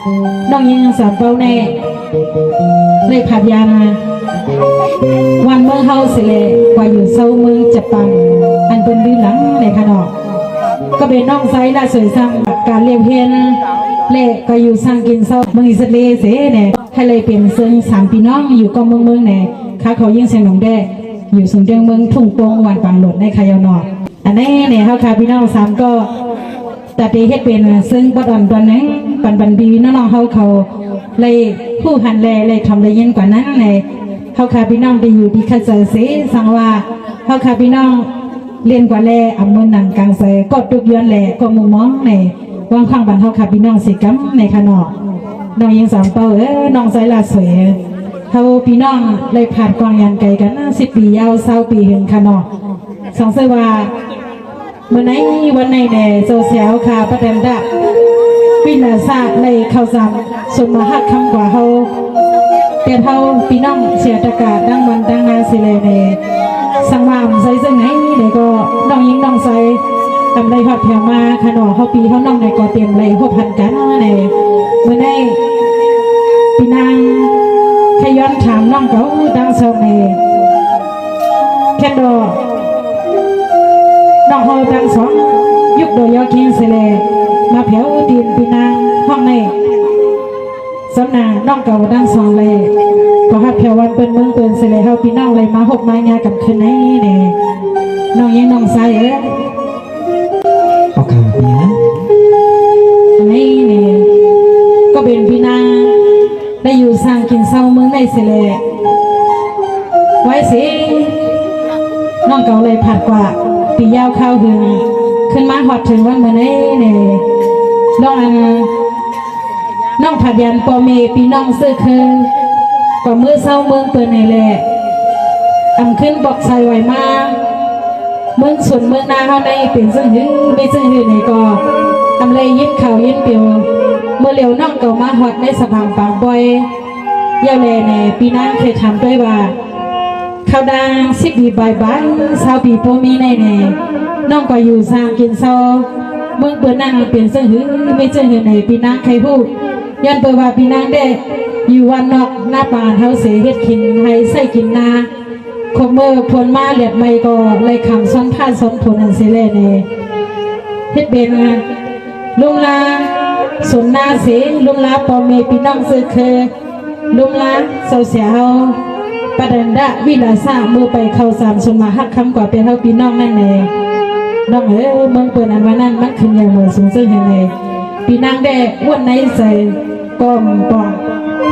น้องยังสามเป้าแน่เลยผัดยานาวันเมื่อเฮาสิเลกว่าอยู่เศร้าเมืองจับปังอันเป็นดื้อหลังในขนอกก็เป็นน้องไซละสวยสร้างการเลี้ยงเพียนเล่ก็อยู่สร้างกินเศร้าเมืองอิสราเอลเสเนี่ยให้เลยเปลี่ยนเซิงสามพี่น้องอยู่ก็เมืองเนี่ยข้าเขายิ่งเสียงหนองแดอยู่สูงเดียงเมืองทุ่งโป่งวันปังหลดในขยานอกอันนี้เนี่ยเขาค่ะพี่น้องสามก็แต่ที่เฮ็ดเป็นซึ่งบัดอ่อนตอนนั้นปันบีน้องเขาเลยผู้หันเลยทำเลยเย็นกว่านั้นเลยเขาค่ะพี่น้องไปอยู่ที่คัสเซอร์สังว่าเขาค่ะพี่น้องเรียนกว่าแลอำเภอหนังกลางเสก็ตุกย้อนแลก็มุมมองในวางข้างบันเขาค่ะพี่น้องสิกัมในขนอกน้องยังสามเป้าน้องใจละสวยเขาพี่น้องเลยผ่านกองยันไกลกัน10 ปียาว20 ปีเห็นขนอกสองเสว่าเมื่อไหนวันไหนแน่โซเชียลค่ะประเด็นดะปีนาซาเลยเข้าซ้ำส่วนมาหักคำกว่าเขาเตียนเขาพี่น้องเสียตะกาดังวันดังงานสิเลยในสังวามใส่ซึ่งไหนเลยก็น้องยิงน้องใส่ทำได้หอดแถวมาขนอเขาปีเขาน้องในก็เตรียมเลยพวกพันกันในเมื่อไหนพี่นางขย้อนถามน้องเขาดังโซในแค่ดอน้องเขาดังสองยุคโดยยอคิงเสลมาเผาดินปีนางห้องในสำนาน้องเก่าดังสองเลยพอฮัดเผาวันเป็นเมืองเป็นเสลเขาปีน้องเลยมาหกไม้งากับคืนไหนเนี่ยน้องยังน้องใส่ออกข่าวเนี่ยนี่เนี่ยก็เป็นปีนางได้อยู่สร้างกินเศร้าเมืองในเสลไว้สิน้องเก่าเลยผัดกว่าปียาวเข้าถึงขึ้นมาหอดถึงวันเมื่อนี้เนี่ยน้องผัดยันปอเมปีน้องเสื้อคือกว่ามือเศร้าเมืองเปิดในแหละอำขึ้นบอกใส่ไหวมาเมืองส่วนเมืองนาเขาในเป็นซึ่งหื้อไม่ซึ่งหื้อในก็ทำเลยยิ้มเข่ายิ้มเปียวเมื่อเร็วน้องเก่ามาหอดในสะพานปางบอยเย่าแลเนี่ยปีนั้นเคยทำด้วยว่าเขาดัง10 ปีบาย20 ปีโปมีในน้องก็อยู่สร้างกินโซเมืองเปิดนั่งเปลี่ยนเสื้อหื้อไม่เสื้อหื้อในปีนังใครพูดยันเปิดว่าปีนังได้อยู่วันนอกหน้าป่าเท้าเสียเฮ็ดกินให้ใส่กินนาคบเมื่อพลมาเหลียดไม่ก็เลยคำซ้อนท่าซ้อนผลอันเสเลในเฮ็ดเป็นลุงลาสนนาเสียลุงลาปอเมปีน้องเสื้อเคยลุงลาเสาเสียวประเด็นดะวิลาซาเมื่อไปเข้าสามชนมาหักคำกว่าเป็นเท่าปีน้องนั่นเองน้องเมืองเปิดอันวันนั้นมันขึ้นอย่างเหมือนสูงซึ่งเห็นเลยปีนางได้อ้วนในใส่กอมปอง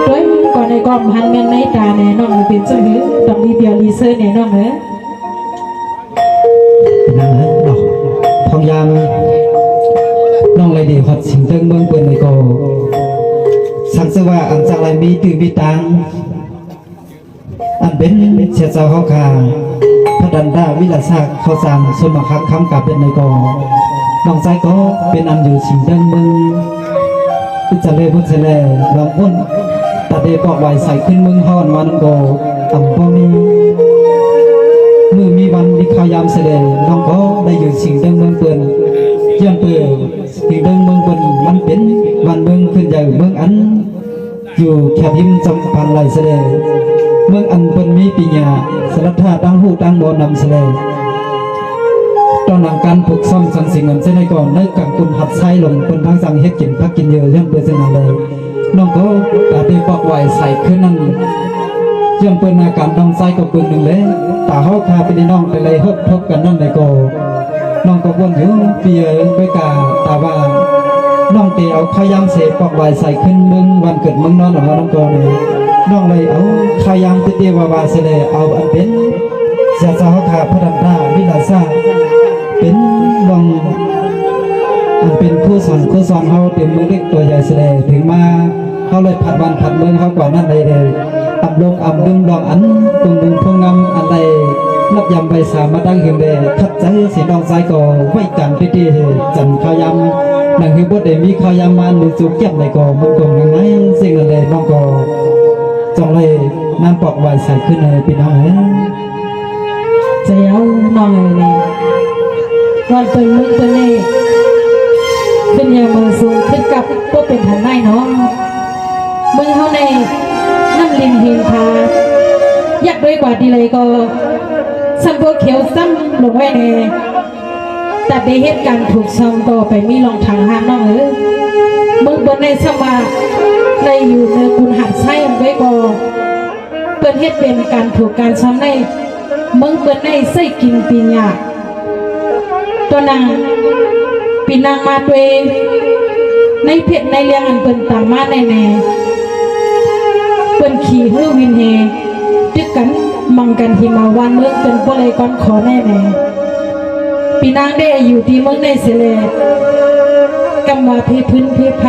ด้วยก่อนในกอมหันเงินในตาในน้องเป็นซึ่งหือต้องมีเดียวรีเซอร์ในน้องนั่งดอกพองยามน้องเลยดีฮอดสิงเติ้งเมืองเปิดในก็สังเสว่าอันจากไรมีตื่นมีตังอันเป็นเสียเจ้าเขาคาพระดันดาวิลาศาเขาสร้างสมคักคำกับเป็นในกอน้องใจก็เป็นอันอยู่สิงเติ้งเมืองพิจารณาพุทธเลลองพ้นตัดเดปอกไว้ใส่ขึ้นเมืองฮอนมันโกอ่ำบ่มีมือมีวันมีข้าวยามเสด็จน้องก็ได้อยู่สิงเติ้งเมืองเปินเยี่ยมเปิดสิงเติ้งเมืองเปินมันเป็นวันเมืองขึ้นใหญ่เมืองอันอยู่แคบยิ้มจำพันไหลเสด็จเมืองอันเป็นมีปีญาสลัดท่าตั้งหูตั้งบนนำเสด็จตอนหลังการผูกซ่อมสังสิงเงินเส้นในก่อนได้กังตุนหัดไส้ลงเป็นทางสั่งเฮ็ดกินพักกินเยอะเรื่องเปิดเส้นอะไรน้องก็ตัดได้ปอกไว้ใส่ขึ้นนั่นเยี่ยมเปิดนาการน้องไส้กับปืนหนึ่งเลยตาเขาพาไปในน้องไปเลยฮบทบกันนั่นในก่อน้องก็วนอยู่เปียไปกาตาว่าน้องเตะเอาขยำเสปอกไว้ใส่ขึ้นมึงวันเกิดมึงนอนหรอน้องก่อเลยน้องเลยเอาขยำเตี้ยวาเสลเอาอันเป็นเสียสาวขาพระดันดาวิลาซาเป็นลองอันเป็นคู่สอนเขาเต็มมือเล็กตัวใหญ่เสลถึงมาเขาเลยผัดวันผัดเมืองเขากว่านั่นเลยอับลงอับดึงดองอันตุงดึงพงงำอะไรนับยำใบสามาดังเหี่ยมเดทัดใจสีดองใจก่อไว้กันพิธีจันขยำนังหิบดเดมีขยำมันหรือจุกเก็บในก่อมุกกงยังไงสิ่งอะไรน้องก่อจองเลยน้ำปอกไว้ใส่ขึ้นเลยพี่น้องจะเอาน้องเลยวันเป็นมึงเป็นเน่ ขึ้นยามือสูงขึ้นกับพวกเป็นทันได้เนาะมือเขาในน้ำลิงเฮงพาอยากด้วยกว่าดีเลยก็สัมโพเขียวซ้ำลงไว้ในแต่ในเหตุการณ์ถูกซ้ำก็ไปมีรองทางห้ามน้องมึงบนในสมาในอยู่ในคุณหัดไส้ไว้ก็เปิดเหตุเป็นการถูกการซ้ำในมึงเปิดในไส้กินปีญาตัวนางปีนางมาตัวเองในเพชรในเลี้ยงอันเปินต่างมาแน่เปินขี่เฮือวินเฮตึกกันมังกันที่มาวันเมืองเป็นพวกไรก้อนขอแน่ปีนางได้อยู่ที่เมืองในเสลกำว่าเพพื้นเพไพ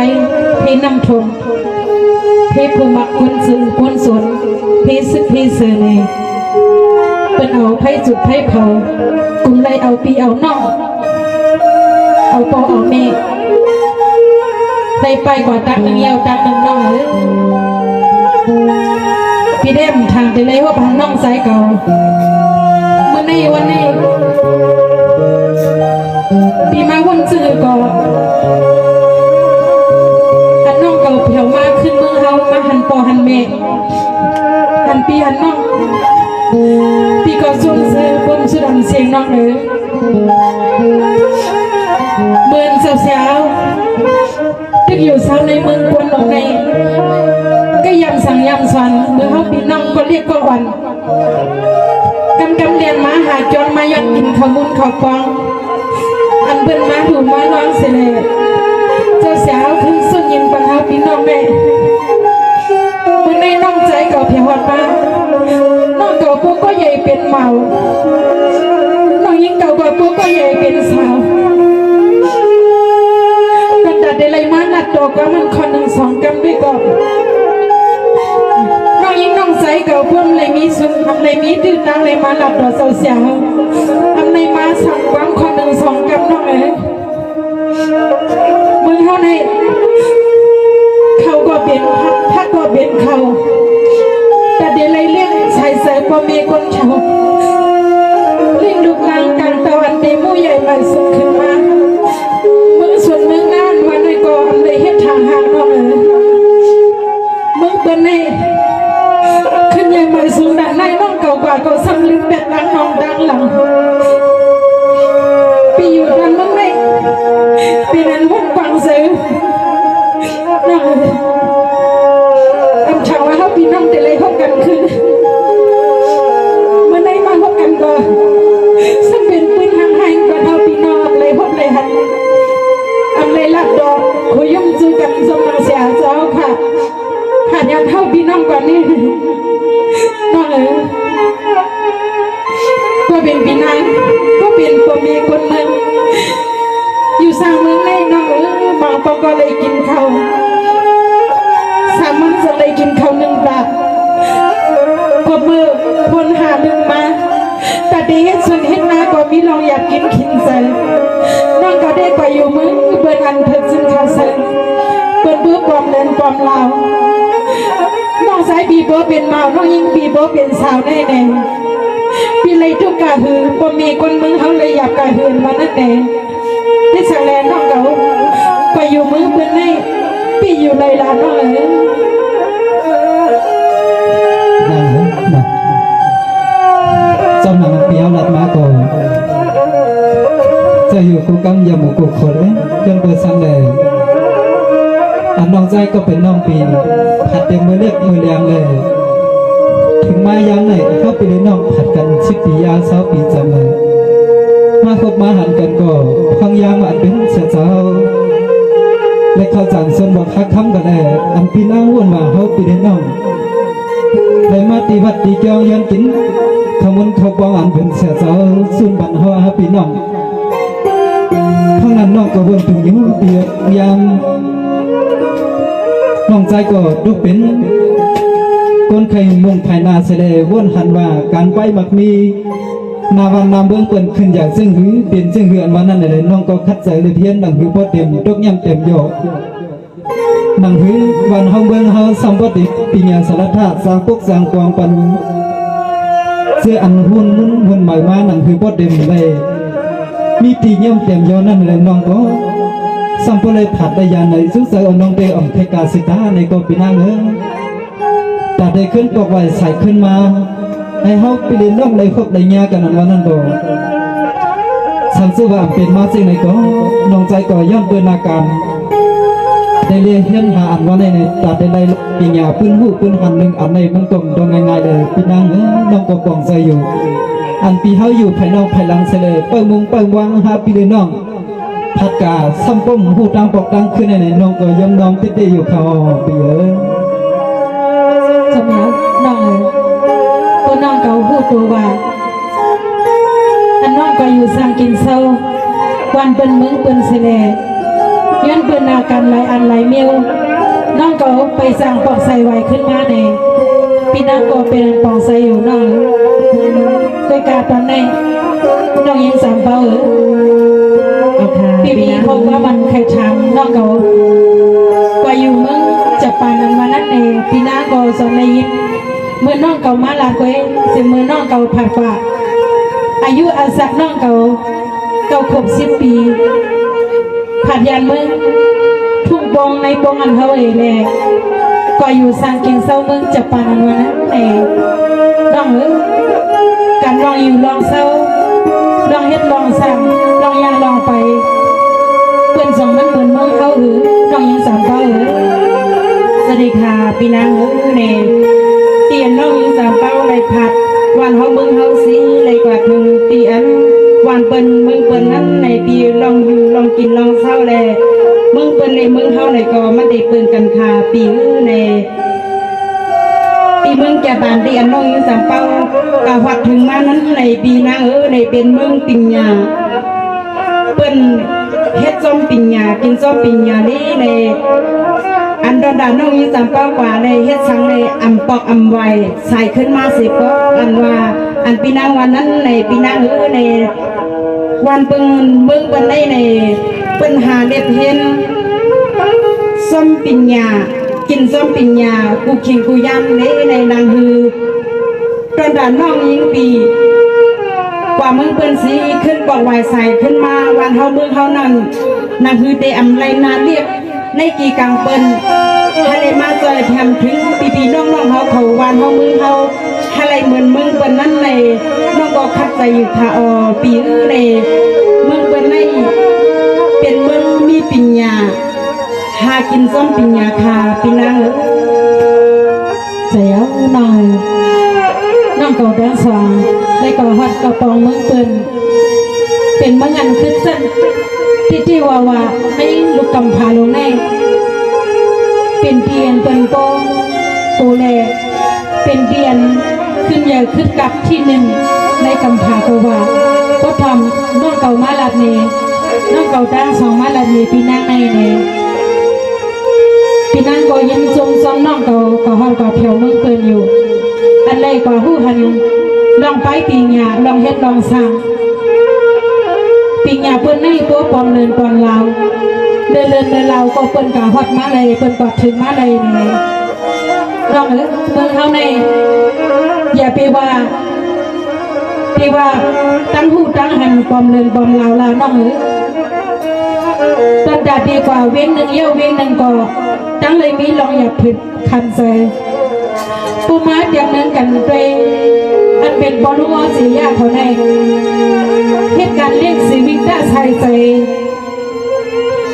เพนำทงเพผู้มักคนซื้อคนสวนเพซึกเพเสเนเป็นเอาไพจุดไพเผากุมไรเอาปีเอานอกเอาปอเอาเมฆได้ไปกว่าตักหนึ่งเยาวตักหนึ่งน้องพี่เดมทางไปเลยว่าพันน้องสายเก่าเมื่อในวันนี้พี่มาวนซื้อก่อนอันน้องเก่าเผียวมากขึ้นเมืองเฮามาหันปอหันเมฆหันปีหันน้องพี่ก็ส่วนซื้อบนสุดเสียงน้องเมืองเสียวตึกอยู่เช้าในเมืองกวนลงในก็ยำสั่งยำสวนเมื่อเขาปีน้องก็เรียกก็วันกำเรียนมาหาจนมาย้อนกินข้าวมุนข้าวกองอันเบิ่นมาถูมาน้องเสลเจ้าสาวขึ้นสุดยิงปัญหาปีน้องแม่เมื่อในน้องใจเก่าเพียงหอดมาน้องเก่าปุ๊กก็ใหญ่เป็นเมาน้องยิ่งเก่ากว่าปุ๊กก็ใหญ่เป็นสาวเดลัยมานัดดอกว่ามันคนหนึ่งสองกำด้วยก่อนน้องยิ่งน้องใสเก่าพุ่มเลยมีสุดทำเลยมีตื่นนางเลยมาหลับดอกเสียวทำเลยมาสั่งความคนหนึ่งสองกำน้องมือเขาในเขาก็เป็นพักก็เป็นเขาแต่เดลัยเลี้ยงใส่เสือก็มีคนเฉาเลี้ยงลูกนางกลางตะวันเตมู่ใหญ่ใหม่สุดขึ้นมาส่วนเมืองน่านวันในก่อนเลยเฮ็ดทางหางน้องเมืองเปิ้นในขึ้นใหญ่ใหม่สูงด้านในน้องเก่ากว่าก็ซ้ำลึกแบบดังน้องดังหลังปีอยู่ด้านเมืองในปีนั้นพวกฟังซื้อน้องอำชาวว่าเขาปีน้องแต่เลยพบกันขึ้นเมื่อในมาพบกันก็สำเป็นปืนทางให้ก็เขาปีน้องเลยพบเลยหันอันเลยลัดดอกคุยยุ่งจือกันสมังเสียเจ้าค่ะขาดยาเท่าพี่น้องกว่านี้น้องก็เป็นพี่นางก็เป็นตัวเมียคนเมืองอยู่สร้างเมืองในน้องบางปอก็เลยกินข้าวสามมันจะเลยกินข้าวหนึ่งบาทก็เมื่อคนหาหนึ่งมาแต่ดีเฮ็ดส่วนเฮ็ดนาก็มีลองอยากกินขินใส่น้องก็ได้ไปอยู่มึงเปิดอันเพิ่งซึ่งข้าวใส่เปิดเบื้อปลอมเดินปลอมลาวน้องสายบีโบเป็นเมาน้องยิงบีโบเป็นสาวแน่แน่ปีเลยทุกกะหือบ่มีคนมึงเขาเลยอยากกะหืนมานั่นแน่ที่สังแลนน้องเขาไปอยู่มึงเปิดในปีอยู่เลยล่ะน้องจำหนังเปียวหลัดมาก่อนจะอยู่กูกำยาหมูกูขดจนเปิดสังเลยอันน้องใจก็เป็นน้องปีผัดเต็มมือเล็กมือแรงเลยถึงมายังไหนเข้าไปเลยน้องผัดกัน10 ปียา20 ปีจำเลยมาคบมาหันกันก็พังยามอันเป็นเสียเจ้าและเขาจังส่วนบอกคักคำกันแลอันปีน้าวนมาเขาปีเลยน้องได้มาตีวัดตีเกียวยันกินขมุนเขาบองอันเป็นเสียเจ้าส่วนบันหัวปีน้องทั้งนั้นน้องก็วนถึงยิ้มเปียกยามน้องใจก็ดูเป็นคนไข่มุงภายนาเสลวนหันว่าการไปมักมีนาวันนำเบื้องเปิ่นขึ้นอย่างซึ่งหือเปลี่ยนซึ่งหืออันวันนั้นเลยน้องก็คัดใจเลยเพี้ยนดังหือพอเต็มตกย่ำเต็มโยกดังหือวันห้องเบื้องเฮาสัมปติปีญาสารธาตุสร้างปกสร้างกวางปันเสื้ออันหุ่นใหม่มาดังหือพอเต็มเลยมีตีย่ำเต็มโยนั่นเลยน้องก็ สัมปเลยผัดได้ยาในสุเสอน้องเดอมเทกาสิตาในก็ปีนางเอ้แต่ได้ขึ้นปอกไว้ใส่ขึ้นมาให้เฮาไปเรียนน้องในครบในญากันวันนั้นบ่สันสุว่าเป็นมาสิ่งในก็น้องใจก็ย่อมเปิดนาการได้เรียนเห็นหาอันว่าในตัดได้ปีญาปืนหูปืนหันหนึ่งอันในมันตรงตรงง่ายๆเลยปีนางน้องก็กองใจอยู่อันปีเฮาอยู่ภายนอกภายหลังเสลเปิ้งมุงเปิ้งวางหาปีเรียนน้องพัดกาซ้ำป้มหูดังปอกดังขึ้นในน้องก็ย่อมน้องติดได้อยู่เขาปีสมัยน้องตัวน้องเก่าพูดตัวว่าอันน้องก็อยู่สร้างกินเศร้าวันเป็นมึงเป็นเสลย้อนเป็นอาการไหลอันไหลเมียวน้องก็ไปสร้างปอกใส่ไว้ขึ้นมาในพี่น้องก็เป็นปอกใส่อยู่น้องโดยการตอนนี้น้องยังสามเป้าพี่มีคงว่ามันใครทำน้องก็ว่าอยู่มึงจะปานันมานั่นเองพี่น้องก็สอนในยินเมื่อน้องเก่ามาลาเกยสิเมื่อน้องเก่าผ่านกว่าอายุอาศักน้องเก่าครบ10 ปีผ่านยันมึงทุ่งบงในบงอันเขาเองเลยก็อยู่สร้างกินเศร้ามึงจะปานันมานั่นเองน้องการลองอยู่ลองเศร้าลองเฮ็ดลองสั่งลองยังลองไปเพื่อนส่งมันเหมือนมึงเขาน้องยังสามเขาสวัสดีค่ะพี่นางเนเตียนน้องยังสามเป้าในผัดวันเฮามึงเฮาสีในกว่าถึงตีอันวันเปิ้นมึงเปิ้นนั้นในปีลองอยู่ลองกินลองเศร้าแลมึงเปิ้นในมึงเฮาในก็มันได้เปิ้นกันค่ะปีในปีมึงแก่บานเตียนน้องยังสามเป้ากะวัดถึงมานั้นในปีนางในเป็นมึงปิญญาเปิ้นเฮ็ดส้มปิญญากินส้มปิญญานี่ในอันดอนดาน้องยี่สามเป้ากว่าในเฮ็ดสังในอำปอกอำไวใส่ขึ้นมาสิก็อันว่าอันปีนางวันนั้นในปีนางในวันเปิ้งเบิ่งเปิ้นในเปิ้นหาเล็บเห็นส้มปิญญากินส้มปิญญากูขิงกูยำในนางฮือดอนดาน้องยิงปีกว่ามึงเปิ้นสีขึ้นปอกไวใส่ขึ้นมาวันเฮามึงเฮานั่นนางฮือได้อำไรนาเรียกในกี่กังเปิ้นทะเลมาจอยแถมถึงปีน้องๆเฮาเขาวานเฮามึงเฮาทะเลเหมือนมึงเปิ้นนั้นในน้องก็คัดใจอยู่ค่ะปีในมึงเปิ้นในเป็นมึงมีปัญญาหากินซ้อมปัญญาค่ะพี่นางเสียวน้องก็แดงสว่างในก็ฮอดกระปองมึงเปิ้นเป็นมึงอันขึ้นเส้นที่ว่าให้ลูกกำพาลงในเป็นเพียนเป็นโปโตแลเป็นเพียนขึ้นใหญ่ขึ้นกับที่หนึ่งในกำพาตัวว่าก็ทำน้องเก่ามาลาดเนน้องเก่าตั้งสองมาลาดเนพี่นางในเนพี่นางก็ยังจมซ้อมน้องเก่าก็ห้องก็เพียวมึงเปินอยู่อันไรก็หู้หันลองไปปีหยาลองเฮ็ดลองสร้างปีหยาเปิ้นในตัวปอมเดินปอนลาวเดินเราก็เปิ้นกะฮอดมาเลยเปิ้นกอดถึงมาเลยนี่น้องเมืองเฮาในอย่าไปว่าตั้งหูตั้งหันปอมเดินปอมลาวน้องตัดดาดีกว่าเว้นหนึ่งเยี่ยวเว้นหนึ่งก็ตั้งเลยมีลองอย่าผิดคันใจปูมาเดียงนึงกันเตยอันเป็นบอลลูนสียาเขาในเหตุการณ์เลี้ยงสีวิกได้ใส่ใจ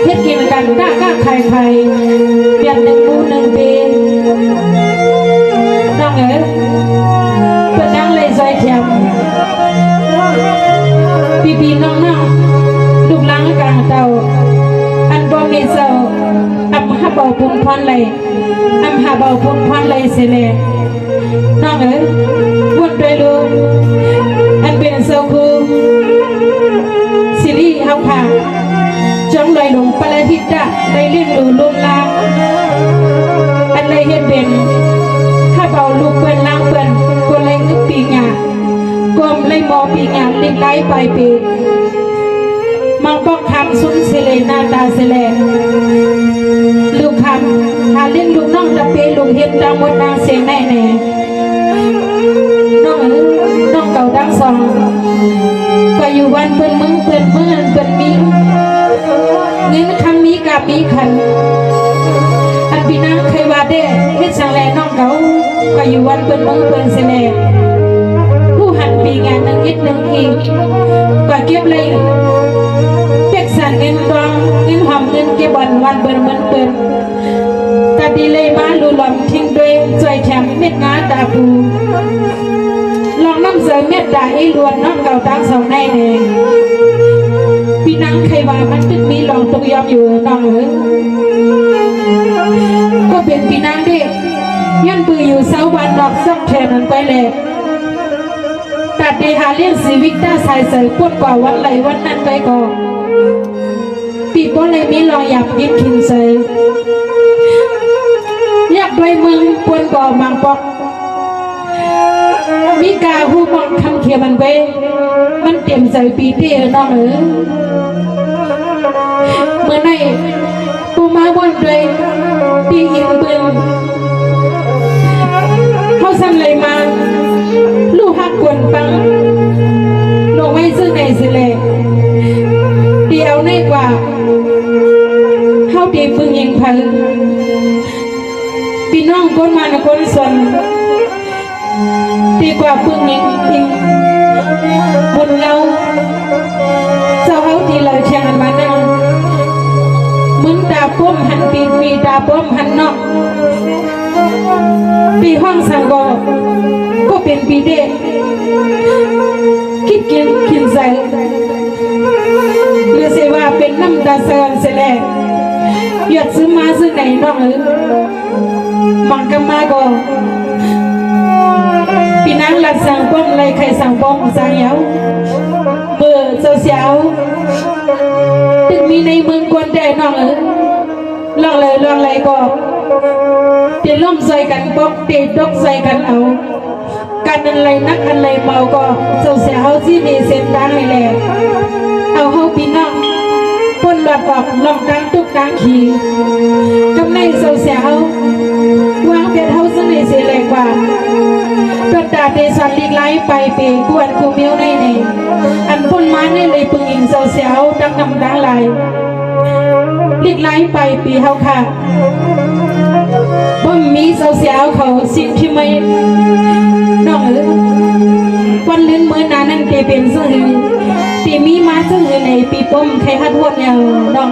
เฮ็ดกินกันก้าใครเปลี่ยนหนึ่งมูหนึ่งปีน้องเอ๋เปิดดังเลยใจเทียมปีน้องลูกหลังกลางเตาอันบ่มีเศร้าอับหาเบาพุ่งพรเลยอับหาเบาพุ่งพรเลยเสียเลยน้องเอ๋วุ่นด้วยลูกอันเป็นเศร้าคูสิริเฮาค่ะจงเลยหลงปลาทิตะได้เลี้ยงดูลุนลางอันเลยเห็นเป็นถ้าเบาลูกเปิ้นล้างเปิ้นก็เลยนึกปีงากลมเลยมอปีงาลิงไล่ไปปีมังปอกคำสุนเสลนาตาเสลลูกคำหาเลี้ยงลูกน้องตะเปลูกเห็นดังบนนางเสียงแน่น้องเก่าดังสองก็อยู่วันเปิ้นมึงเปิ้นเมื่อเปิ้นมีเงินคำมี ามีขันอันพี่นางเคยว่าเด้เฮ็ดสังแลน้องเขาก็อยู่วันเปิ้นเมืองเปิ้นเสแลผู้หันปีงานนึงอีกก็เก็บเลยเป็กสันเงินตองเงินหอมเงินเก็บวันเปิ้นเมืองเปิ้นก็ดีเลยมาลุลอมทิ้งด้วยจ่วยแถมเม็ดงาตาปูลองน้ำเสยเม็ดดาไอ้ล้วนน้องเก่าตั้งสองในเองพี่นางใครว่ามันตึกมีลองตกยอมอยู่น้องก็เป็นพี่นางเด็กยันปืออยู่เสาวันดอกซับแทนนั้นไปเลยตัดเดหาเลี้ยงชีวิตได้ใส่ใส่ปวดกว่าวันไหลวันนั้นไปก่อนปีโป้เลยมีลองอยากกินขินใส่อยากด้วยมึงปวนก่อมังปอกมีกาหูมองคำเขียมันไปมันเต็มใส่ปีเตี้ยน้องเมื่อไหร่ปูมาบนเลยตีหินปืนเขาสั่นเลยมาลูกหักกวนปังลงไว้ซึ่งในสิเลเดียวในกว่าเขาตีฟึงยิงพันพี่น้องคนมาในคนส่วนดีกว่าพึ่งยิงบนเราเจ้าเขาทีเลยแข่งกันมานั่งมึงตาป้มหันปีมีตาป้มหันนอกปีห้องสังก็เป็นปีเด็กคิดกินใส่เรือเสว่าเป็นน้ำตาเสือนเสแลหยดซื้อมาซื้อไหนน้องมังกมาก็พี่นางหลัดสั่งป้อมเลยใครสั่งป้อมสั่งเยาเบื่อเสียวตึงมีในเมืองกวนแต่น้องลองเลยก็เดี๋ยวล้มใส่กันป๊อกเตะดกใส่กันเอากันอะไรนักอะไรเมาก็เสียวที่มีเส้นทางให้แหละเอาเฮาพี่น้องปนหลอดออกลองดังตุกดังขี่กำในเสียววางเพียรเฮาซึ่งในเสียแรงกว่าตัดดาเดชันลีกไล่ไปเปกวนกูเมียวในอันพ่นมาในเลยปึงอิงเสียวดังนำดังไหลลีกไล่ไปปีเฮาค่ะบ่มีเสียวเขาสิ่งที่ไม่น้องวันลื่นเมื่อนานั่นเตเป็นซึ่งตีมีมาซึ่งในปีป้มใครฮัดวนอย่างน้อง